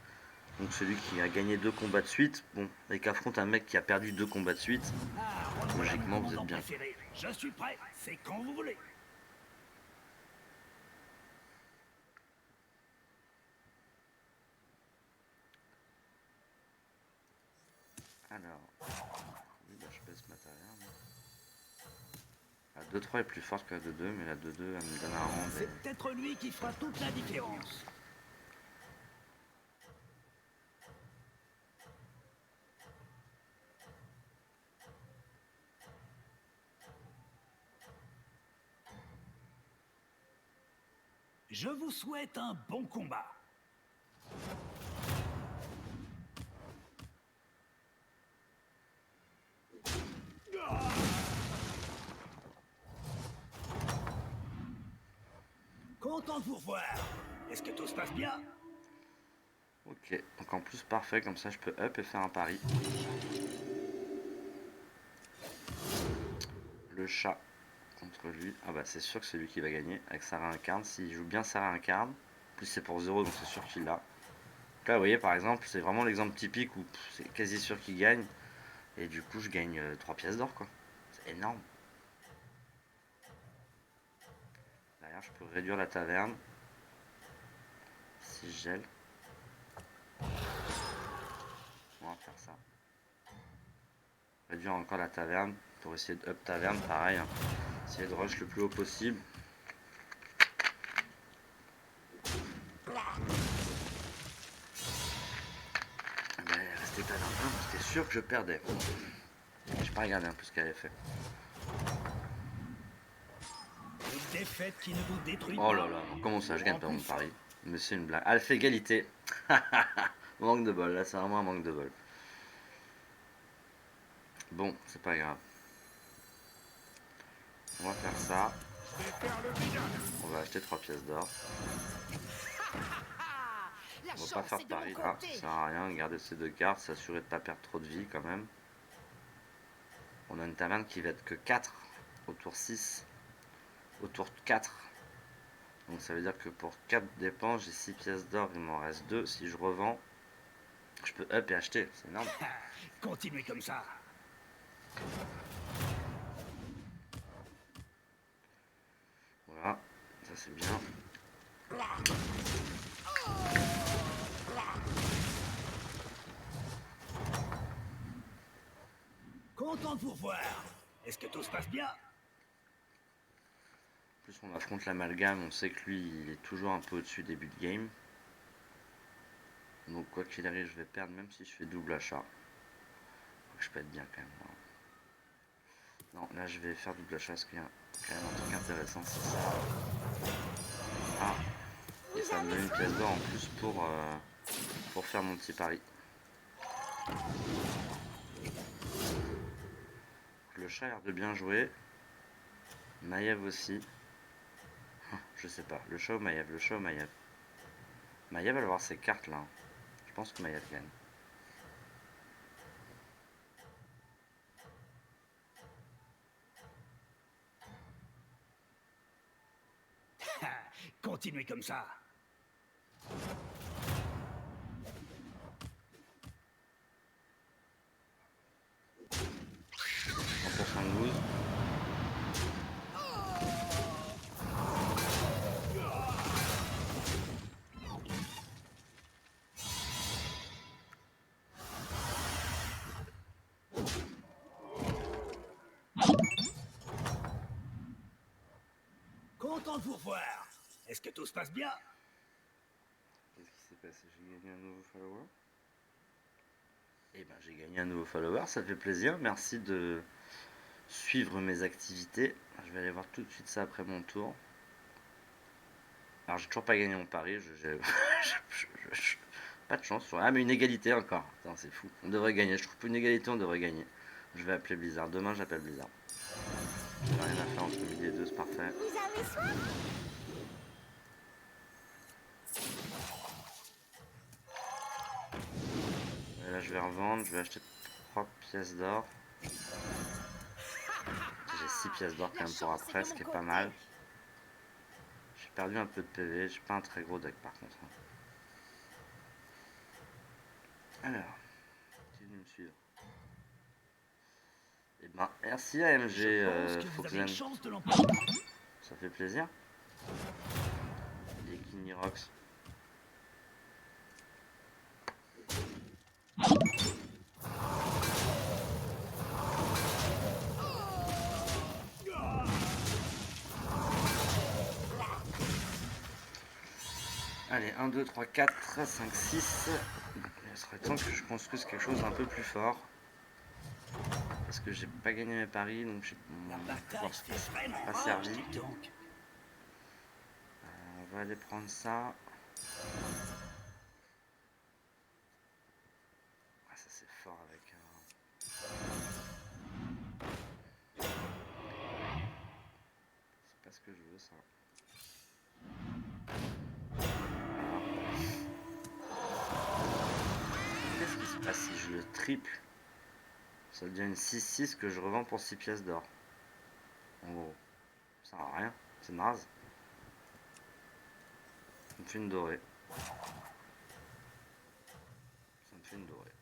Donc celui qui a gagné 2 combats de suite, bon, et qu'affronte un mec qui a perdu 2 combats de suite, logiquement vous êtes bien. Je suis prêt, c'est quand vous voulez. Alors, oui, bah, je pèse matériel. La 2-3 est plus forte que la 2-2, mais la 2-2 elle me donne un rang. C'est peut-être lui qui fera toute la différence. Je vous souhaite un bon combat. Content de vous revoir. Est-ce que tout se passe bien? Ok, donc en plus parfait, comme ça je peux up et faire un pari. Le chat contre lui. Ah bah c'est sûr que c'est lui qui va gagner avec Sarah Incarne. S'il joue bien Sarah Incarne, en plus c'est pour 0 donc c'est sûr qu'il l'a. Là vous voyez par exemple, c'est vraiment l'exemple typique où c'est quasi sûr qu'il gagne. Et du coup je gagne 3 pièces d'or quoi. C'est énorme. Derrière je peux réduire la taverne. Si je gèle. On va faire ça. Réduire encore la taverne pour essayer de up taverne, pareil. Hein. Essayer de rush le plus haut possible. Mais rester taverne 1, j'étais sûr que je perdais. J'ai pas regardé un peu ce qu'elle avait fait. Une défaite qui ne vous détruit pas. Oh là là, comment ça, je gagne pas mon pari. Mais c'est une blague. Ah, elle fait égalité. Manque de bol, là c'est vraiment un manque de bol. Bon, c'est pas grave. On va faire ça. Je vais faire le ménage. On va acheter 3 pièces d'or. La On va pas chance faire est de de mon pari là, côté. ça sert à rien. Garder ces 2 cartes, s'assurer de pas perdre trop de vie quand même. On a une taverne qui va être que 4 au tour 6. Au tour 4. Donc ça veut dire que pour 4 dépenses, j'ai 6 pièces d'or, il m'en reste 2. Si je revends, je peux up et acheter, c'est énorme. Continuez comme ça. Voilà, ça c'est bien. Content de vous revoir. Est-ce que tout se passe bien? En plus on affronte l'amalgame, on sait que lui il est toujours un peu au-dessus début de game. Donc quoi qu'il arrive je vais perdre même si je fais double achat. Faut que je pète bien quand même. Non, là je vais faire double achat parce qu'il y a quand même un truc intéressant, c'est ça. Ah, et ça me donne une pièce d'or en plus pour faire mon petit pari. Le chat a l'air de bien jouer. Maiev aussi. Je sais pas, le chat ou Maiev, le chat ou Maiev. Maiev va avoir ses cartes là. Je pense que Maiev gagne. Continuez comme ça. 100% de Content de vous revoir. Est-ce que tout se passe bien? Qu'est-ce qui s'est passé? J'ai gagné un nouveau follower. Eh ben j'ai gagné un nouveau follower, ça fait plaisir. Merci de suivre mes activités. Je vais aller voir tout de suite ça après mon tour. Alors j'ai toujours pas gagné mon pari. Pas de chance. Ah mais une égalité encore. C'est fou. On devrait gagner. Je trouve qu'une égalité on devrait gagner. Je vais appeler Blizzard. Demain j'appelle Blizzard. J'ai rien à faire entre midi et deux, c'est parfait. Vous avez soin? Et là je vais revendre. Je vais acheter 3 pièces d'or. J'ai 6 pièces d'or quand même pour après, ce qui est pas mal. J'ai perdu un peu de PV. J'ai pas un très gros deck par contre. Alors, qui est venu me suivre? Eh ben, merci AMG Je pense que vous avez une Foxen. chance de l'emporter. Ça fait plaisir. Et Kinirox. Allez, 1, 2, 3, 4, 5, 6. Il serait temps que je construise quelque chose d'un peu plus fort. Parce que j'ai pas gagné mes paris, donc La mon bataille pouvoir fait vraiment pas rage, servi. dis donc. On va aller prendre ça. Ah, ça c'est fort avec un... C'est pas ce que je veux ça. Qu'est-ce qui se passe si je le triple? Ça devient une 6-6 que je revends pour 6 pièces d'or. En gros, ça sert à rien, c'est naze. Ça me fait une dorée. Ça me fait une dorée.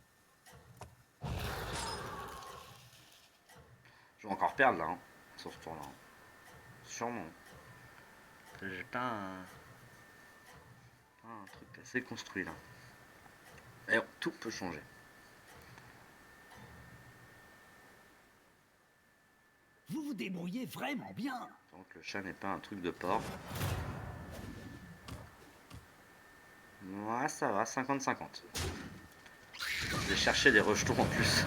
Je vais encore perdre là, hein, sur ce tour là. Sûrement. J'ai pas un truc assez construit là. Et tout peut changer. Vous vous débrouillez vraiment bien. Tant que le chat n'est pas un truc de porc. Ouais, ça va, 50-50. Je vais chercher des rejetons en plus.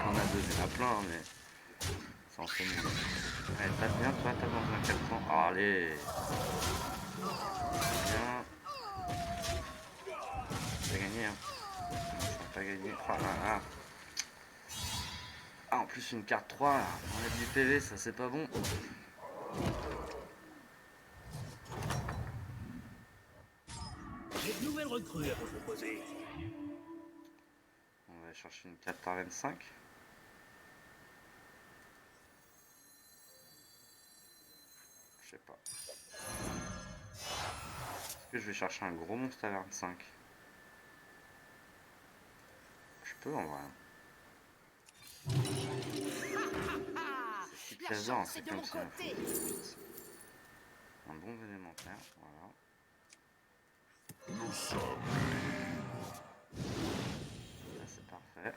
On a deux, il y en a plein, hein, mais ça en fait mieux. Allez, tape bien, toi, tape dans un 4 ans. Oh, allez. Bien. J'ai gagné, hein. Je pas gagné. Oh là là. Ah, en plus, une carte 3, là. On a du PV, ça c'est pas bon. J'ai de nouvelles recrues à vous proposer. On va chercher une 4 par 25. Je sais pas. Est-ce que je vais chercher un gros monstre à 25? Je peux en vrai. C'est 6 La pièces d'or, chance c'est est de comme mon s'il en côté. faut 8. Un bon élémentaire, voilà. Nous sommes Ça c'est parfait.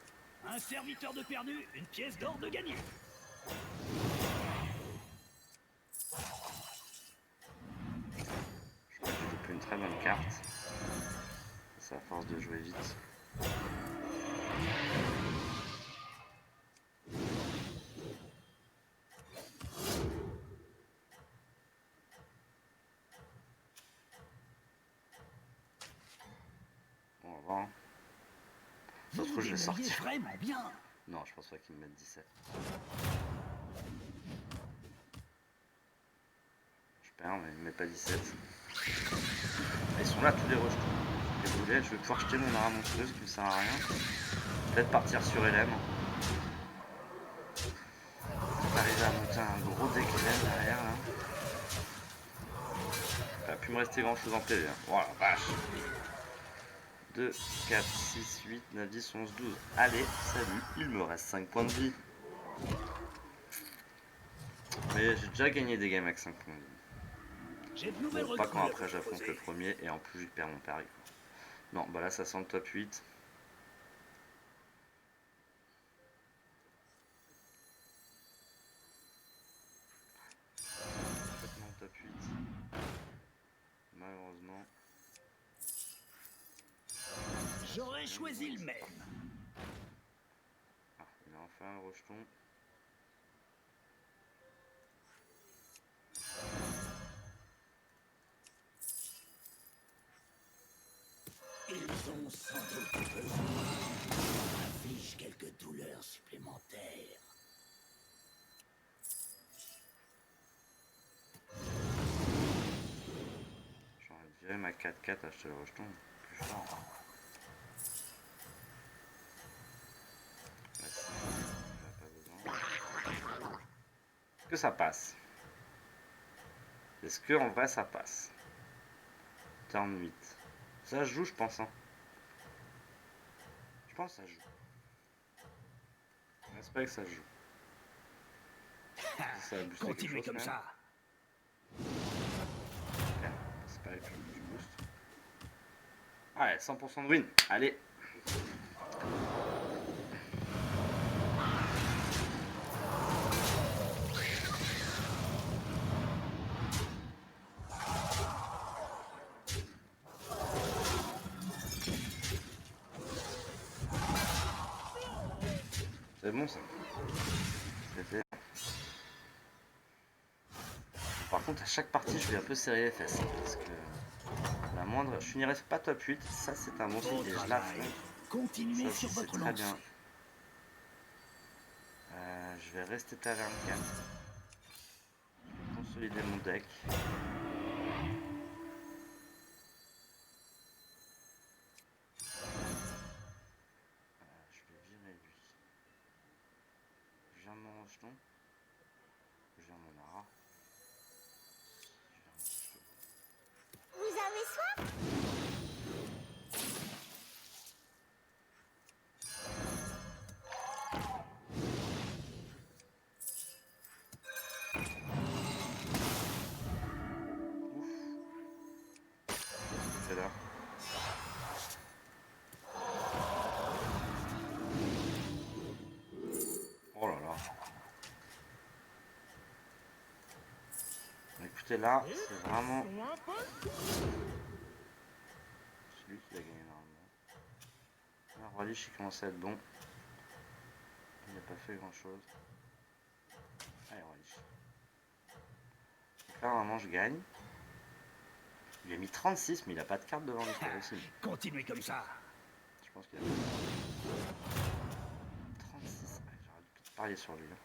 Un serviteur de perdu, une pièce d'or de gagné. Je crois que j'ai loupé une très bonne carte. C'est à force de jouer vite. On va voir. Ça se trouve, je vais sortir. Vraiment bien. Non, je pense pas qu'ils me mettent 17. Je perds, mais ils me mettent pas 17. Ils sont là tous les rejetons. Et vous voulez, je vais pouvoir jeter mon arme monstrueuse qui ne sert à rien. Peut-être partir sur LM. Peut-être arriver à monter un gros deck LM derrière là. Il va plus me rester grand chose en PV. Hein. Voilà, vache. 2, 4, 6, 8, 9, 10, 11, 12. Allez, salut, il me reste 5 points de vie. Mais j'ai déjà gagné des games avec 5 points de vie. J'ai de nouvelles Bon, pas recrues. quand à après vous j'affronte proposer. le premier et en plus je perds mon pari. Quoi. Non, bah là ça sent le top 8. malheureusement. J'aurais choisi le même. Ah, il a enfin un rejeton. Ils ont sans doute besoin. Inflige quelques douleurs supplémentaires. J'aurais dû virer ma 4-4 acheter le rejeton. Plus fort. Là, si, j'en ai pas besoin. Est-ce que ça passe? Est-ce que en vrai ça passe? Turn 8. Ça se joue, je pense. Hein. Je pense que ça se joue. J'espère que ça se joue. Ça va booster quelque Continuez chose, comme quand ça. même. C'est pas que je booste. Ouais, 100% de win. Allez. C'est bon ça. C'était. Par contre, à chaque partie, je vais un peu serrer les fesses. Parce que la moindre. Je finirai pas top 8. Ça, c'est un bon signe. Et je l'affronte. Continuez Ça sur aussi, c'est votre très lancée. bien. Je vais rester taverne 4. Je vais consolider mon deck. Je vais virer lui. Je vire mon rejeton. Je vire mon ara. Je vire mon rejeton. Vous avez soif? Qu'est-ce que je fais là? Oh là là. Écoutez, là, c'est vraiment celui qui a gagné normalement. Là, Roi Lich, il commence à être bon. Il n'a pas fait grand chose. Allez, Roi Lich. Donc là, normalement, je gagne. Il a mis 36, mais il a pas de carte devant lui, c'est pas possible. Continuez comme ça. Je pense qu'il a 36. Ouais, j'aurais dû peut-être parier sur lui. Là.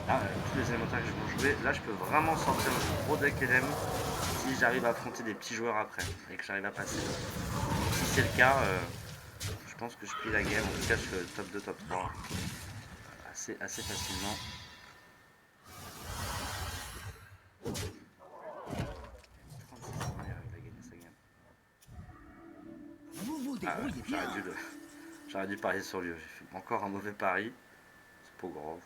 Là, tous les élémentaires que je vais jouer, là, je peux vraiment sortir un gros deck LM si j'arrive à affronter des petits joueurs après et que j'arrive à passer. Si c'est le cas, je pense que je plie la game. En tout cas, je fais le top 2, top 3 assez facilement. Vous vous Ah ouais, débrouillez bien. j'aurais dû parier sur lui. J'ai fait encore un mauvais pari. C'est pas grave.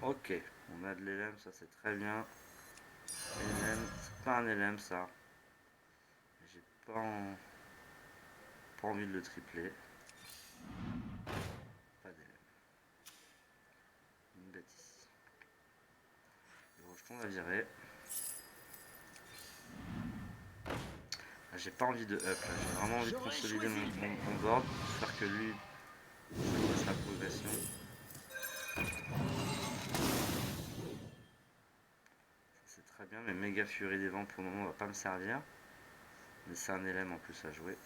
Ok, on a de l'LM, ça c'est très bien. LM, c'est pas un LM ça. J'ai pas envie de le tripler. Pas d'LM. Une bêtise. Le rejeton l'a viré. J'ai pas envie de up là, j'ai vraiment envie de consolider mon board. J'espère que lui, ça passe la progression. C'est très bien, mais méga furie des vents pour le moment va pas me servir. Mais c'est un LM en plus à jouer.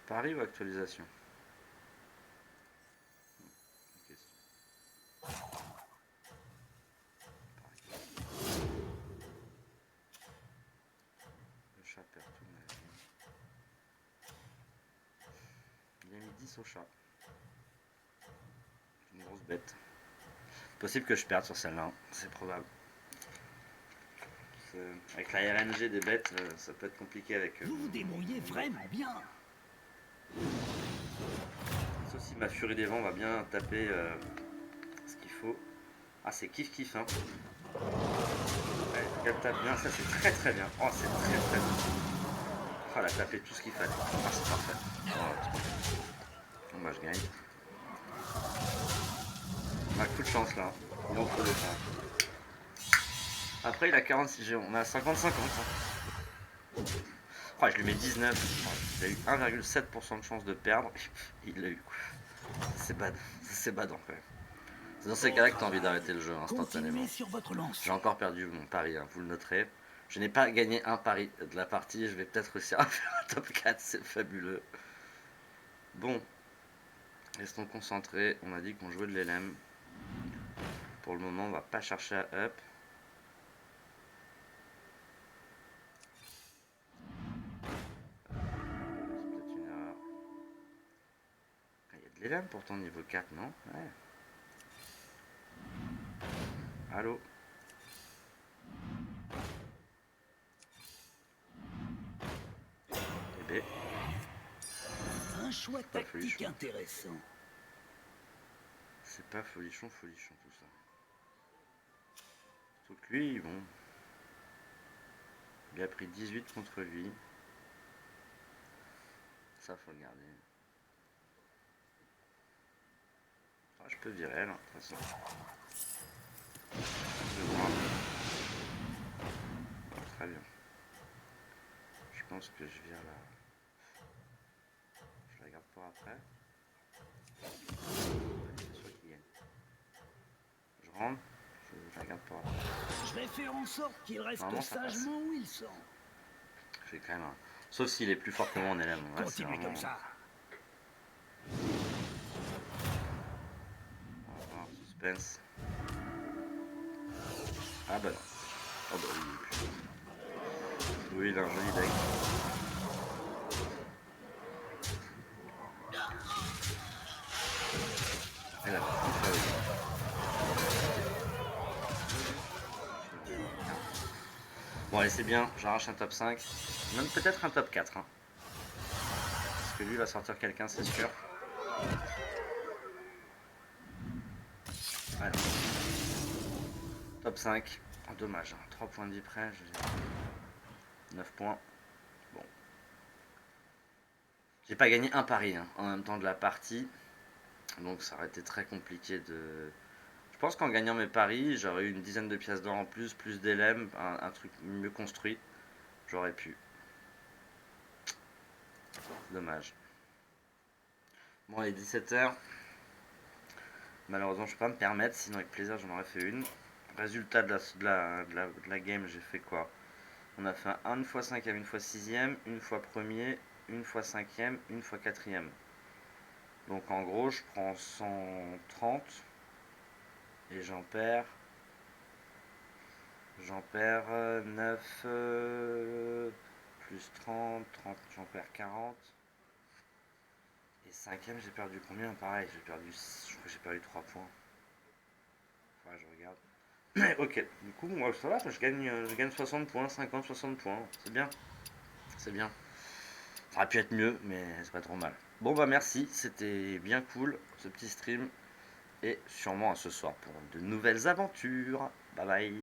Pari ou actualisation? Le chat perd tout ma vie. Il a mis 10 au chat. Une grosse bête. Possible que je perde sur celle-là, c'est probable. Avec la RNG des bêtes, ça peut être compliqué avec eux. Vous vous débrouillez vraiment bien. Sauf si ma furie des vents va bien taper ce qu'il faut. Ah, c'est kiff kiff, hein. Allez, Elle tape bien, ça c'est très très bien. Oh, c'est très très bien. Oh, elle a tapé tout ce qu'il fallait. Ah, c'est parfait. Oh, c'est parfait. Bon, bah, je gagne. On a coup de chance là. Il en faut des fois. Après, il a 46. On a 50-50. Hein. Oh, je lui mets 19. Oh, il a eu 1,7% de chance de perdre. Il l'a eu. C'est bad. C'est badant quand même. C'est dans ces cas-là que t'as envie d'arrêter le jeu instantanément. Continuez sur votre lancée. J'ai encore perdu mon pari, hein, vous le noterez. Je n'ai pas gagné un pari de la partie. Je vais peut-être réussir à faire un top 4. C'est fabuleux. Bon. Restons concentrés. On a dit qu'on jouait de l'LM. Pour le moment, on va pas chercher à up. C'est peut-être une erreur. Il y a de l'LM pourtant niveau 4, non? Ouais. Allô? Eh B. Un choix Pas tactique folichon. intéressant. C'est pas folichon tout ça. Surtout que lui, bon. Il a pris 18 contre lui. Ça, faut le garder. Ah, je peux virer là, de toute façon. Je vais voir. Bon, très bien. Je pense que je vire là. Je la garde pour après. C'est sûr qu'il gagne. Je rentre. Je la garde pour après. Je vais faire en sorte qu'il reste Normalement, ça passe. sagement où ils sont. Je vais quand même. Sauf s'il est plus fort que moi en LM. Ouais, Continuez vraiment... comme ça. On va voir, suspense. Ah bah non. Oh bah oui, il est plus. Oui, il a un joli deck. Elle a pas tout fait. Bon allez, c'est bien, j'arrache un top 5. Même peut-être un top 4. Hein. Parce que lui va sortir quelqu'un, c'est sûr. Alors. Top 5. Oh, dommage, hein. 3 points de vie près. 9 points. Bon. J'ai pas gagné un pari hein, en même temps de la partie. Donc ça aurait été très compliqué de... Je pense qu'en gagnant mes paris, j'aurais eu une dizaine de pièces d'or en plus, plus d'LM, un truc mieux construit. J'aurais pu. Dommage. Bon, il est 17h. Malheureusement, je peux pas me permettre, sinon avec plaisir, j'en aurais fait une. Résultat de la game, j'ai fait quoi? On a fait un 1 fois 5e, une fois 6e, une fois premier, une fois 5e, une fois 4e. Donc en gros, je prends 130 et j'en perds 9 plus 30, j'en perds 40. Et 5e, j'ai perdu combien? Pareil, je crois que j'ai perdu 3 points. Ouais, je regarde. Ok, du coup, moi ça va, je gagne 60 points, 50, 60 points. C'est bien. C'est bien. Ça aurait pu être mieux, mais c'est pas trop mal. Bon bah merci, c'était bien cool ce petit stream. Et sûrement à ce soir pour de nouvelles aventures. Bye bye.